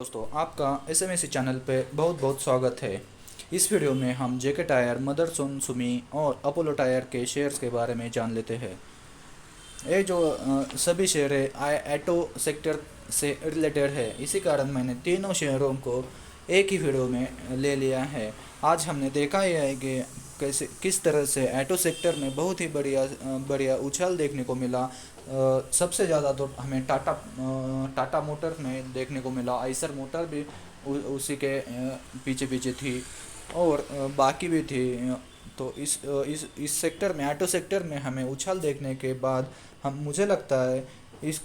दोस्तों, आपका SMAC channel पे बहुत बहुत स्वागत है। इस वीडियो में हम जेके टायर, मदरसन सुमी और अपोलो टायर के शेयर्स के बारे में जान लेते हैं। ये जो सभी शेयर है ऑटो सेक्टर से रिलेटेड है, इसी कारण मैंने तीनों शेयरों को एक ही वीडियो में ले लिया है। आज हमने देखा ही है कि कैसे किस तरह से ऑटो सेक्टर में बहुत ही बढ़िया उछाल देखने को मिला। सबसे ज़्यादा तो हमें टाटा मोटर में देखने को मिला। आइसर मोटर भी उसी के पीछे पीछे थी और बाकी भी थी। तो इस सेक्टर में, ऑटो सेक्टर में हमें उछाल देखने के बाद हम मुझे लगता है इस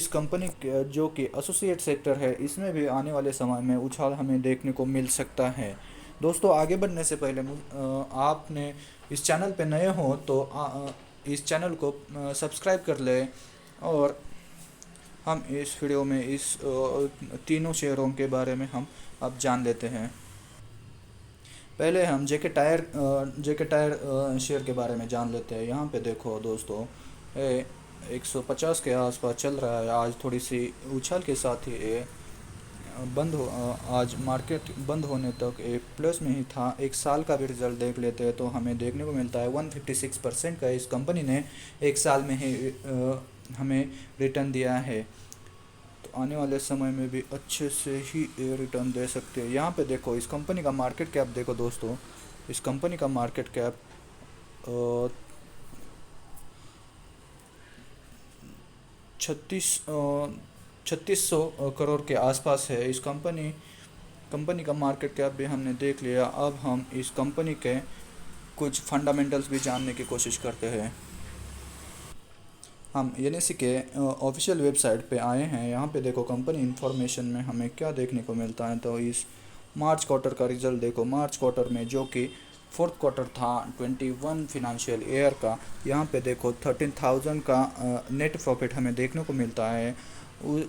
कंपनी जो कि एसोसिएट सेक्टर है, इसमें भी आने वाले समय में उछाल हमें देखने को मिल सकता है। दोस्तों, आगे बढ़ने से पहले आपने इस चैनल पे नए हो तो इस चैनल को सब्सक्राइब कर लें। और हम इस वीडियो में इस तीनों शेयरों के बारे में हम अब जान लेते हैं। पहले हम जेके टायर शेयर के बारे में जान लेते हैं। यहाँ पे देखो दोस्तों, 150 के आसपास चल रहा है। आज थोड़ी सी उछाल के साथ ही ये आज मार्केट बंद होने तक एक प्लस में ही था। एक साल का भी रिजल्ट देख लेते हैं तो हमें देखने को मिलता है 156% का इस कंपनी ने एक साल में ही हमें रिटर्न दिया है। तो आने वाले समय में भी अच्छे से ही रिटर्न दे सकते हैं। यहाँ पे देखो, इस कंपनी का मार्केट कैप देखो दोस्तों। इस कंपनी का मार्केट कैप 3600 करोड़ के आसपास है। इस कंपनी का मार्केट कैप भी हमने देख लिया। अब हम इस कंपनी के कुछ फंडामेंटल्स भी जानने की कोशिश करते हैं। हम एनएससी के ऑफिशियल वेबसाइट पे आए हैं। यहाँ पे देखो, कंपनी इन्फॉर्मेशन में हमें क्या देखने को मिलता है। तो इस मार्च क्वार्टर का रिज़ल्ट देखो। मार्च क्वार्टर में, जो कि फोर्थ क्वार्टर था 21 फिनंशियल ईयर का, यहाँ पे देखो 13,000 का नेट प्रॉफिट हमें देखने को मिलता है।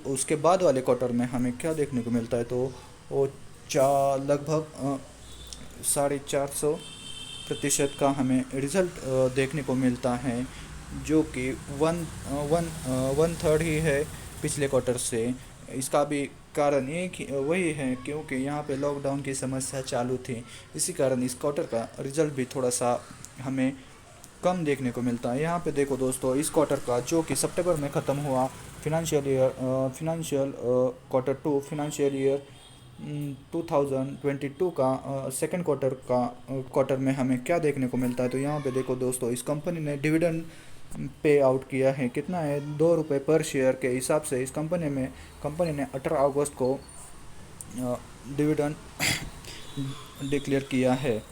उसके बाद वाले क्वार्टर में हमें क्या देखने को मिलता है, तो वो लगभग 450% का हमें रिज़ल्ट देखने को मिलता है, जो कि वन थर्ड ही है पिछले क्वार्टर से। इसका भी कारण एक ही वही है, क्योंकि यहाँ पे लॉकडाउन की समस्या चालू थी। इसी कारण इस क्वार्टर का रिज़ल्ट भी थोड़ा सा हमें कम देखने को मिलता है। यहाँ पे देखो दोस्तों, इस क्वार्टर का, जो कि सितंबर में ख़त्म हुआ, फिनंशियल फिनंशियल ईयर 2022 का सेकेंड क्वार्टर में हमें क्या देखने को मिलता है। तो यहाँ पे देखो दोस्तों, इस कंपनी ने डिविडेंड पे आउट किया है। कितना है, 2 रुपये पर शेयर के हिसाब से इस कंपनी ने 18 अगस्त को डिविडेंड डिक्लेयर किया है।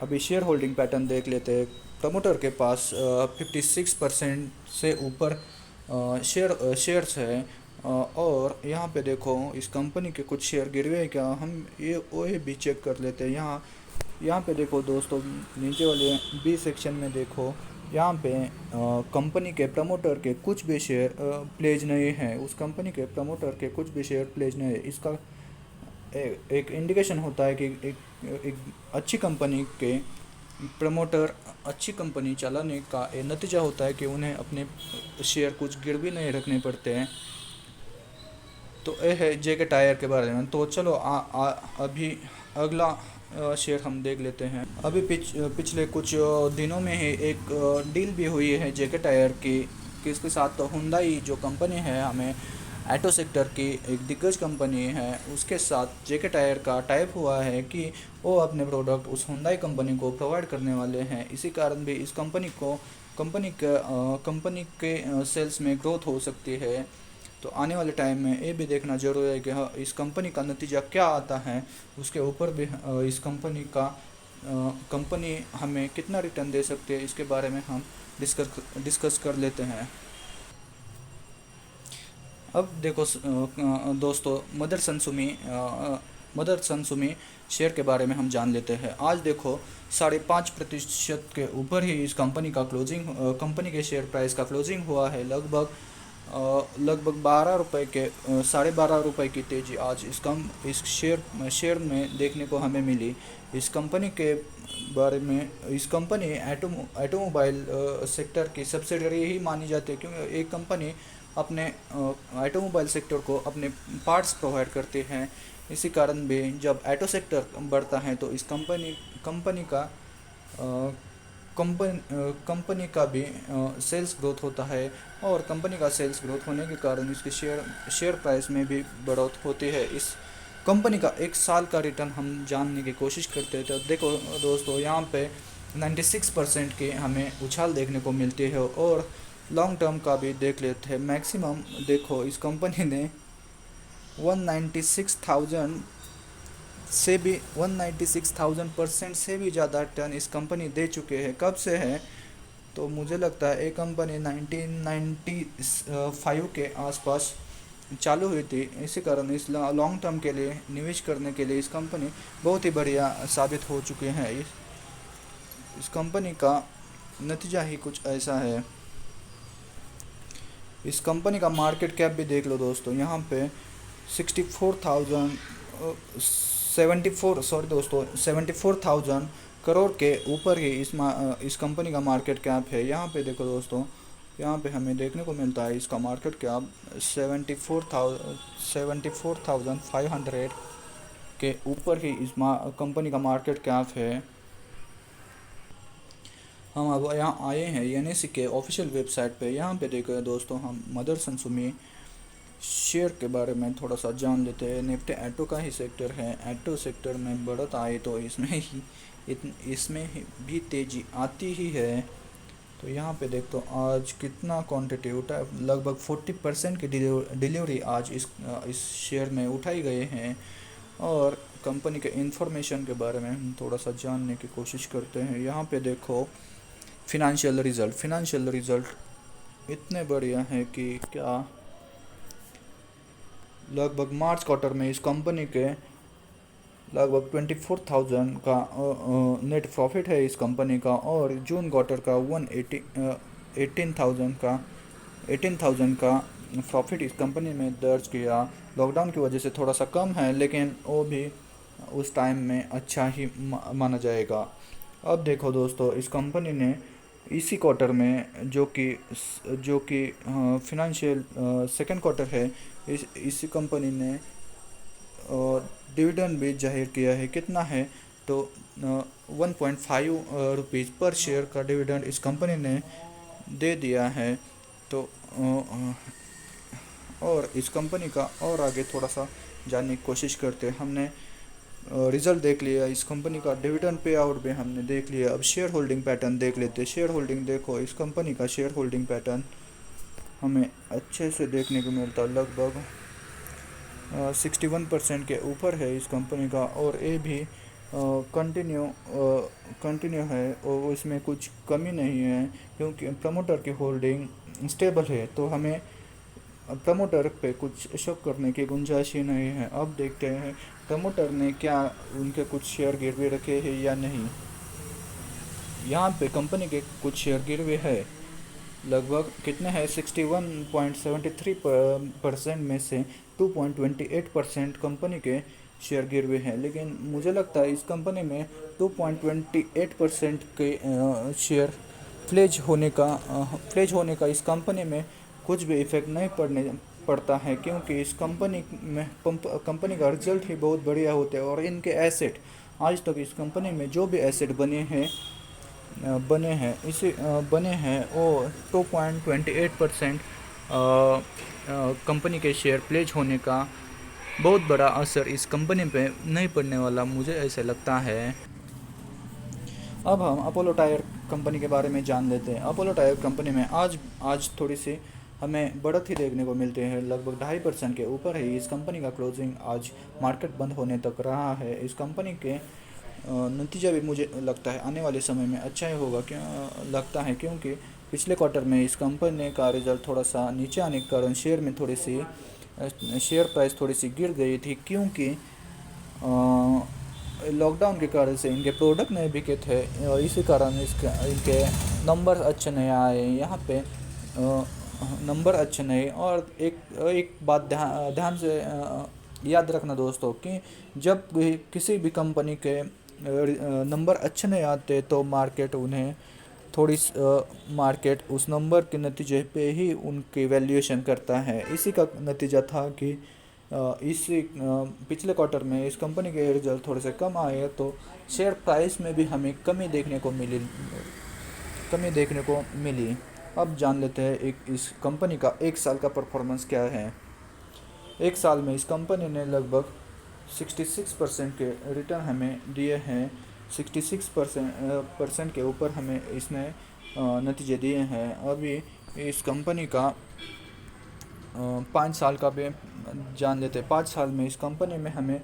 अभी शेयर होल्डिंग पैटर्न देख लेते हैं। प्रमोटर के पास 56% से ऊपर शेयर्स है। और यहाँ पे देखो, इस कंपनी के कुछ शेयर गिरवे हैं क्या, हम ये भी चेक कर लेते हैं। यहाँ पे देखो दोस्तों, नीचे वाले बी सेक्शन में देखो, यहाँ पे कंपनी के प्रमोटर के कुछ भी शेयर प्लेज नहीं है। उस कंपनी के प्रमोटर के कुछ भी शेयर प्लेज नहीं है। इसका एक इंडिकेशन होता है कि एक अच्छी कंपनी के प्रमोटर अच्छी कंपनी चलाने का एक नतीजा होता है कि उन्हें अपने शेयर कुछ गिरवी नहीं रखने पड़ते हैं। तो ये है जेके टायर के बारे में। तो चलो अभी अगला शेयर हम देख लेते हैं। अभी पिछले कुछ दिनों में ही एक डील भी हुई है जेके टायर की, किसके साथ, तो हुंडई जो कंपनी है, हमें ऑटो सेक्टर की एक दिग्गज कंपनी है, उसके साथ जेके टायर का टाइप हुआ है कि वो अपने प्रोडक्ट उस हुंडई कंपनी को प्रोवाइड करने वाले हैं। इसी कारण भी इस कंपनी के सेल्स में ग्रोथ हो सकती है। तो आने वाले टाइम में ये भी देखना जरूरी है कि हाँ, इस कंपनी का नतीजा क्या आता है। उसके ऊपर भी इस कंपनी हमें कितना रिटर्न दे सकती है, इसके बारे में हम डिस्कस कर लेते हैं। अब देखो दोस्तों, मदरसन सुमी शेयर के बारे में हम जान लेते हैं। आज देखो, 5.5% के ऊपर ही इस कंपनी के शेयर प्राइस का क्लोजिंग हुआ है। लगभग 12 रुपये के 12.5 रुपये की तेज़ी आज इस शेयर में देखने को हमें मिली। इस कंपनी के बारे में, इस कंपनी ऑटोमोबाइल सेक्टर की सब्सिडियरी ही मानी जाती है, क्योंकि एक कंपनी अपने ऑटोमोबाइल सेक्टर को अपने पार्ट्स प्रोवाइड करते हैं। इसी कारण भी जब ऑटो सेक्टर बढ़ता है तो इस कंपनी का कंपनी का भी सेल्स ग्रोथ होता है, और कंपनी का सेल्स ग्रोथ होने के कारण इसके शेयर प्राइस में भी बढ़ोतरी होती है। इस कंपनी का एक साल का रिटर्न हम जानने की कोशिश करते हैं तो देखो दोस्तों, यहाँ पे 96% के हमें उछाल देखने को मिलती है। और लॉन्ग टर्म का भी देख लेते हैं, मैक्सिमम देखो इस कंपनी ने 196,000 से भी 196,000% से भी ज़्यादा टर्न इस कंपनी दे चुके हैं। कब से है तो मुझे लगता है ये कंपनी 1995 के आसपास चालू हुई थी। इसी कारण इस लॉन्ग टर्म के लिए निवेश करने के लिए इस कंपनी बहुत ही बढ़िया साबित हो चुके हैं। इस कंपनी का नतीजा ही कुछ ऐसा है। इस कंपनी का मार्केट कैप भी देख लो दोस्तों, यहाँ पे 74,000 करोड़ के ऊपर ही इस कंपनी का मार्केट कैप है। यहाँ पे देखो दोस्तों, यहाँ पे हमें देखने को मिलता है इसका मार्केट कैप 74,500 के ऊपर ही इस कंपनी का मार्केट कैप है। हम अब यहाँ आए हैं एनएसई के ऑफिशियल वेबसाइट पे। यहाँ पे देखो दोस्तों, हम मदरसन सुमी शेयर के बारे में थोड़ा सा जान लेते हैं। निफ्टी ऑटो का ही सेक्टर है, ऑटो सेक्टर में बढ़त आए तो इसमें भी तेज़ी आती ही है। तो यहाँ पे देख तो आज कितना क्वांटिटी उठा, लगभग 40% की डिलीवरी आज इस शेयर में उठाई गए हैं। और कंपनी के इंफॉर्मेशन के बारे में हम थोड़ा सा जानने की कोशिश करते हैं। यहाँ पे देखो फिनंशियल रिज़ल्ट इतने बढ़िया है कि क्या, लगभग मार्च क्वार्टर में इस कंपनी के लगभग 24,000 का नेट प्रॉफिट है इस कंपनी का, और जून क्वार्टर का 18,000 का प्रॉफिट इस कंपनी में दर्ज किया। लॉकडाउन की वजह से थोड़ा सा कम है, लेकिन वो भी उस टाइम में अच्छा ही माना जाएगा। अब देखो दोस्तों, इस कंपनी ने इसी क्वार्टर में जो कि फिनंशियल सेकेंड क्वार्टर है, इसी कंपनी ने डिविडेंड भी जाहिर किया है। कितना है तो 1.5 रुपीज़ पर शेयर का डिविडेंड इस कंपनी ने दे दिया है। तो और इस कंपनी का और आगे थोड़ा सा जानने की कोशिश करते हैं। हमने रिज़ल्ट देख लिया, इस कंपनी का डिविडेंड पे आउट भी हमने देख लिया। अब शेयर होल्डिंग पैटर्न देख लेते हैं। शेयर होल्डिंग देखो, इस कंपनी का शेयर होल्डिंग पैटर्न हमें अच्छे से देखने को मिलता है। लगभग 61% के ऊपर है इस कंपनी का, और ये भी कंटिन्यू है और इसमें कुछ कमी नहीं है, क्योंकि प्रमोटर की होल्डिंग स्टेबल है। तो हमें प्रमोटर पे कुछ शक करने की गुंजाइश ही नहीं है। अब देखते हैं प्रमोटर ने क्या उनके कुछ शेयर गिरवी रखे हैं या नहीं। यहाँ पे कंपनी के कुछ शेयर गिरवी है, लगभग कितने हैं 61.73% में से 2.28% कंपनी के शेयर गिरवे हैं। लेकिन मुझे लगता है इस कंपनी में 2.28% के शेयर फ्लेज होने का इस कंपनी में कुछ भी इफ़ेक्ट नहीं पड़ता है, क्योंकि इस कंपनी का रिजल्ट ही बहुत बढ़िया होते हैं। और इनके एसेट, आज तक इस कंपनी में जो भी एसेट बने हैं वो 2.28% कंपनी के शेयर प्लेज होने का बहुत बड़ा असर इस कंपनी पे नहीं पड़ने वाला, मुझे ऐसे लगता है। अब हम अपोलो टायर कंपनी के बारे में जान लेते हैं। अपोलो टायर कंपनी में आज थोड़ी सी हमें बढ़त ही देखने को मिलते हैं, लगभग 2.5% के ऊपर है इस कंपनी का क्लोजिंग आज मार्केट बंद होने तक रहा है। इस कंपनी के नतीजा भी मुझे लगता है आने वाले समय में अच्छा ही होगा, क्योंकि पिछले क्वार्टर में इस कंपनी का रिजल्ट थोड़ा सा नीचे आने के कारण शेयर प्राइस थोड़ी सी गिर गई थी, क्योंकि लॉकडाउन के कारण से इनके प्रोडक्ट नहीं बिके थे। इसी कारण इनके नंबर अच्छे नहीं आए यहाँ पे, नंबर अच्छे नहीं। और एक बात ध्यान से याद रखना दोस्तों, कि जब किसी भी कंपनी के नंबर अच्छे नहीं आते तो मार्केट उन्हें थोड़ी मार्केट उस नंबर के नतीजे पे ही उनकी वैल्यूएशन करता है। इसी का नतीजा था कि पिछले क्वार्टर में इस कंपनी के रिजल्ट थोड़े से कम आए, तो शेयर प्राइस में भी हमें कमी देखने को मिली। अब जान लेते हैं इस कंपनी का एक साल का परफॉर्मेंस क्या है। एक साल में इस कंपनी ने लगभग 66% के रिटर्न हमें दिए हैं। 66% के ऊपर हमें इसने नतीजे दिए हैं। अभी इस कंपनी का 5 साल का भी जान लेते हैं। 5 साल में इस कंपनी में हमें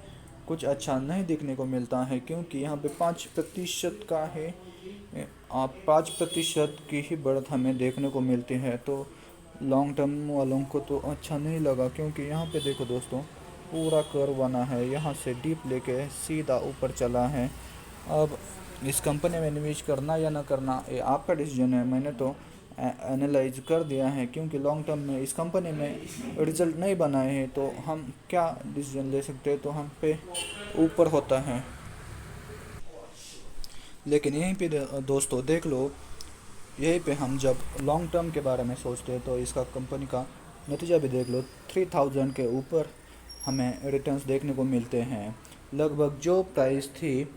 कुछ अच्छा नहीं देखने को मिलता है, क्योंकि यहाँ पे 5% का है, 5% की ही बढ़त हमें देखने को मिलती है। तो लॉन्ग टर्म वालों को तो अच्छा नहीं लगा, क्योंकि यहाँ पे देखो दोस्तों, पूरा कर्व बना है, यहाँ से डीप लेके सीधा ऊपर चला है। अब इस कंपनी में निवेश करना या ना करना ये आपका डिसीजन है। मैंने तो एनालाइज कर दिया है, क्योंकि लॉन्ग टर्म में इस कंपनी में रिजल्ट नहीं बनाए हैं, तो हम क्या डिसीजन ले सकते हैं, तो हम पे ऊपर होता है। लेकिन यहीं पे दोस्तों देख लो, यहीं पे हम जब लॉन्ग टर्म के बारे में सोचते हैं तो इसका कंपनी का नतीजा भी देख लो। 3000 के ऊपर हमें रिटर्न्स देखने को मिलते हैं। लगभग जो प्राइस थी,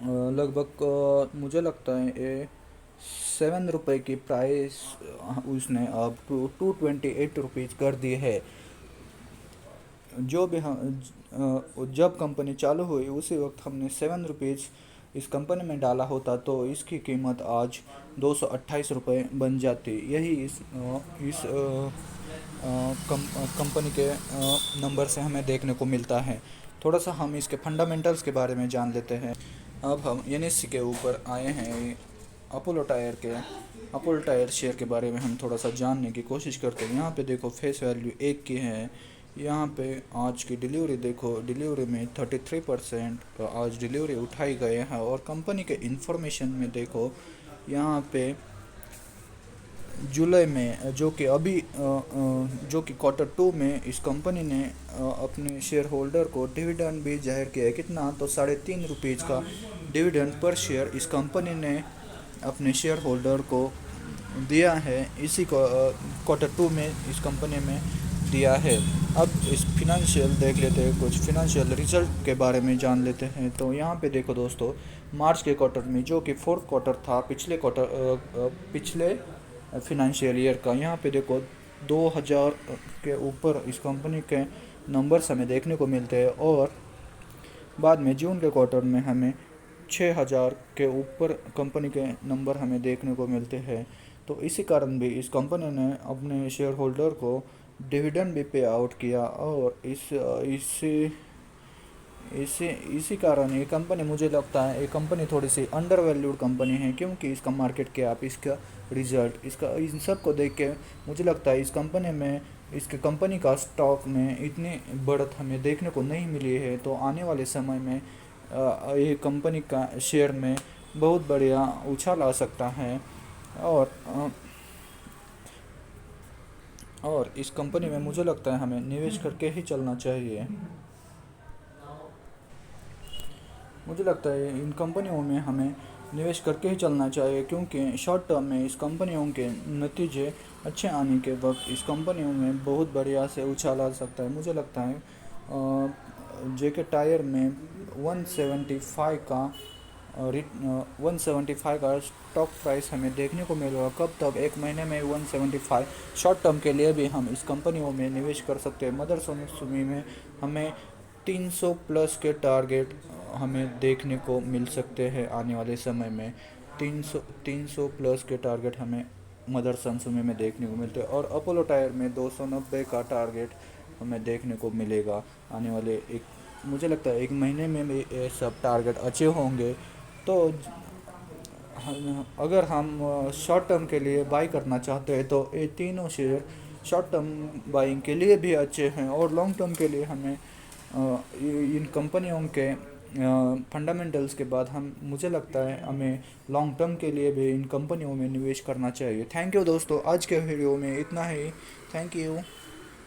लगभग मुझे लगता है ये 7 रुपये की प्राइस उसने अब 228 रुपीज़ कर दी है। जो भी हम जब कंपनी चालू हुई उसी वक्त हमने 7 रुपीज़ इस कंपनी में डाला होता, तो इसकी कीमत आज 228 रुपये बन जाती। यही इस कंपनी के नंबर से हमें देखने को मिलता है। थोड़ा सा हम इसके फंडामेंटल्स के बारे में जान लेते हैं। अब हम एनएससी के ऊपर आए हैं। अपोलो टायर शेयर के बारे में हम थोड़ा सा जानने की कोशिश करते हैं। यहाँ पे देखो फेस वैल्यू 1 की है। यहाँ पे आज की डिलीवरी देखो, डिलीवरी में 33% आज डिलीवरी उठाई गए हैं। और कंपनी के इंफॉर्मेशन में देखो, यहाँ पे जुलाई में जो कि Q2 में इस कंपनी ने अपने शेयर होल्डर को डिविडेंड भी जाहिर किया है। कितना, तो 3.5 रुपीज़ का डिविडेंड पर शेयर इस कंपनी ने अपने शेयर होल्डर को दिया है। इसी को Q2 में इस कंपनी में दिया है। अब इस फिनंशियल देख लेते हैं, कुछ फिनंशियल रिजल्ट के बारे में जान लेते हैं। तो यहाँ पे देखो दोस्तों, मार्च के क्वार्टर में जो कि फोर्थ क्वार्टर था पिछले फिनंशियल ईयर का, यहाँ पे देखो 2000 के ऊपर इस कंपनी के नंबर्स हमें देखने को मिलते हैं। और बाद में जून के क्वार्टर में हमें 6000 के ऊपर कंपनी के नंबर हमें देखने को मिलते हैं। तो इसी कारण भी इस कंपनी ने अपने शेयर होल्डर को डिविडेंड भी पे आउट किया। और इसी कारण ये कंपनी, मुझे लगता है ये कंपनी थोड़ी सी अंडर वैल्यूड कंपनी है, क्योंकि इसका मार्केट कैप, इसका रिजल्ट, इन सब को देख के मुझे लगता है इसके कंपनी का स्टॉक में इतनी बढ़त हमें देखने को नहीं मिली है। तो आने वाले समय में ये कंपनी का शेयर में बहुत बढ़िया उछाल आ सकता है। और इस कंपनी में मुझे लगता है हमें निवेश करके ही चलना चाहिए। मुझे लगता है इन कंपनियों में हमें निवेश करके ही चलना चाहिए, क्योंकि शॉर्ट टर्म में इस कंपनियों के नतीजे अच्छे आने के वक्त इस कंपनियों में बहुत बढ़िया से उछाल आ सकता है। मुझे लगता है जेके टायर में 175 का स्टॉक प्राइस हमें देखने को मिलेगा। कब तक, 1 महीने में 175। शॉर्ट टर्म के लिए भी हम इस कंपनियों में निवेश कर सकते हैं। मदरसोनी में हमें 300 प्लस के टारगेट हमें देखने को मिल सकते हैं आने वाले समय में। 300 प्लस के टारगेट हमें मदरसन सुमी में देखने को मिलते हैं। और अपोलो टायर में 290 का टारगेट हमें देखने को मिलेगा आने वाले मुझे लगता है 1 महीने में भी ये सब टारगेट अच्छे होंगे। तो अगर हम शॉर्ट टर्म के लिए बाई करना चाहते हैं तो ये तीनों शेयर शॉर्ट टर्म बाइंग के लिए भी अच्छे हैं। और लॉन्ग टर्म के लिए हमें इन कंपनियों के फंडामेंटल्स के बाद मुझे लगता है हमें लॉन्ग टर्म के लिए भी इन कंपनियों में निवेश करना चाहिए। थैंक यू दोस्तों, आज के वीडियो में इतना ही। Thank you.